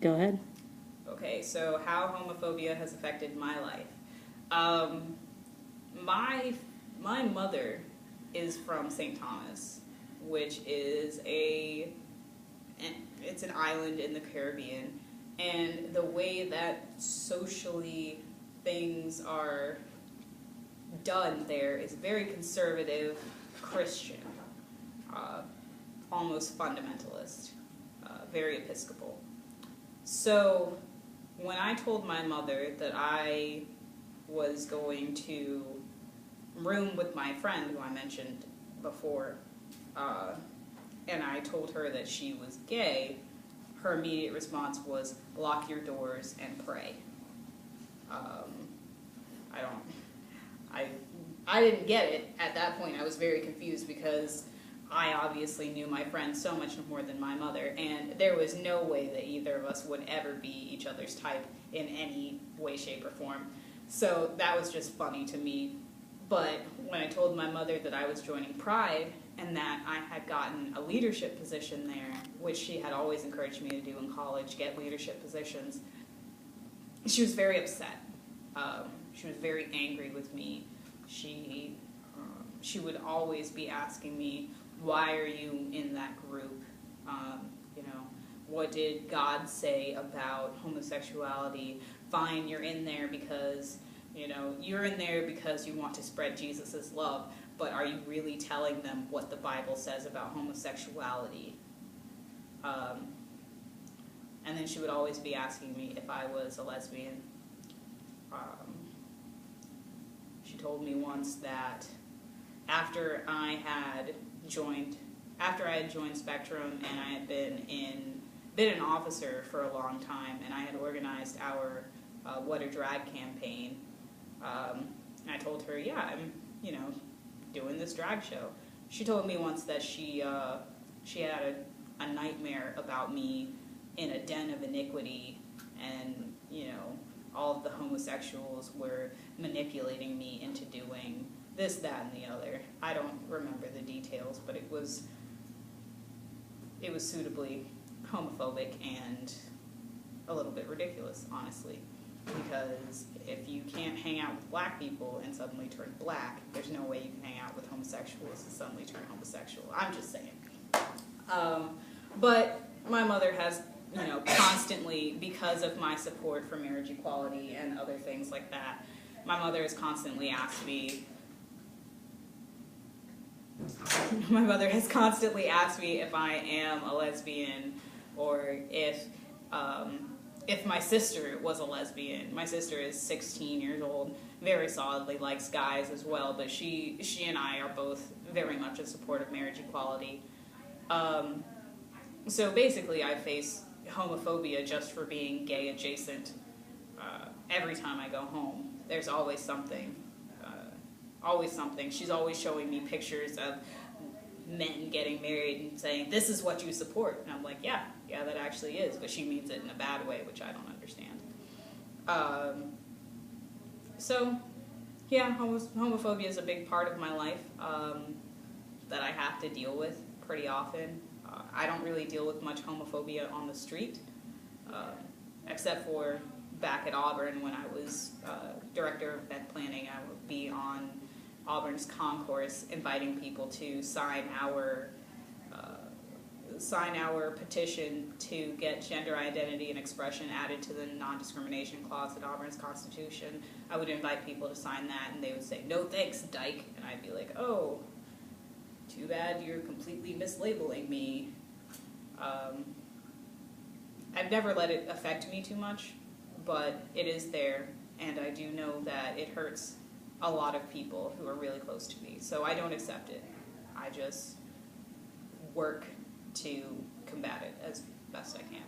Go ahead. Okay, so how homophobia has affected my life. My mother is from St. Thomas, which is it's an island in the Caribbean, and the way that socially things are done there is very conservative Christian, almost fundamentalist, very Episcopal. So when I told my mother that I was going to room with my friend who I mentioned before, and I told her that she was gay, her immediate response was, lock your doors and pray. I didn't get it at that point. I was very confused because I obviously knew my friend so much more than my mother, and there was no way that either of us would ever be each other's type in any way, shape, or form. So that was just funny to me. But when I told my mother that I was joining Pride and that I had gotten a leadership position there, which she had always encouraged me to do in college, get leadership positions, she was very upset. She was very angry with me. She would always be asking me, why are you in that group? What did God say about homosexuality? Fine, you're in there because, you're in there because you want to spread Jesus' love, but are you really telling them what the Bible says about homosexuality? And then she would always be asking me if I was a lesbian. She told me once that after I had joined Spectrum and I had been an officer for a long time, and I had organized our What a Drag campaign, and I told her, yeah, I'm doing this drag show. She told me once that she had a nightmare about me in a den of iniquity, and all of the homosexuals were manipulating me into doing this, that, and the other. I don't remember the details, but it was suitably homophobic and a little bit ridiculous, honestly. Because if you can't hang out with black people and suddenly turn black, there's no way you can hang out with homosexuals and suddenly turn homosexual. I'm just saying. But my mother has, constantly, because of my support for marriage equality and other things like that, my mother has constantly asked me if I am a lesbian, or if my sister was a lesbian. My sister is 16 years old, very solidly likes guys as well, but she and I are both very much in support of marriage equality. So basically I face homophobia just for being gay adjacent. Every time I go home, there's always something. She's always showing me pictures of men getting married and saying, this is what you support. And I'm like, yeah, that actually is. But she means it in a bad way, which I don't understand. So, yeah, homophobia is a big part of my life that I have to deal with pretty often. I don't really deal with much homophobia on the street, except for back at Auburn when I was director of event planning. I would be on Auburn's concourse inviting people to sign our petition to get gender identity and expression added to the non-discrimination clause in Auburn's Constitution. I would invite people to sign that, and they would say, no thanks, dyke. And I'd be like, oh, too bad you're completely mislabeling me. I've never let it affect me too much, but it is there, and I do know that it hurts a lot of people who are really close to me. So I don't accept it. I just work to combat it as best I can.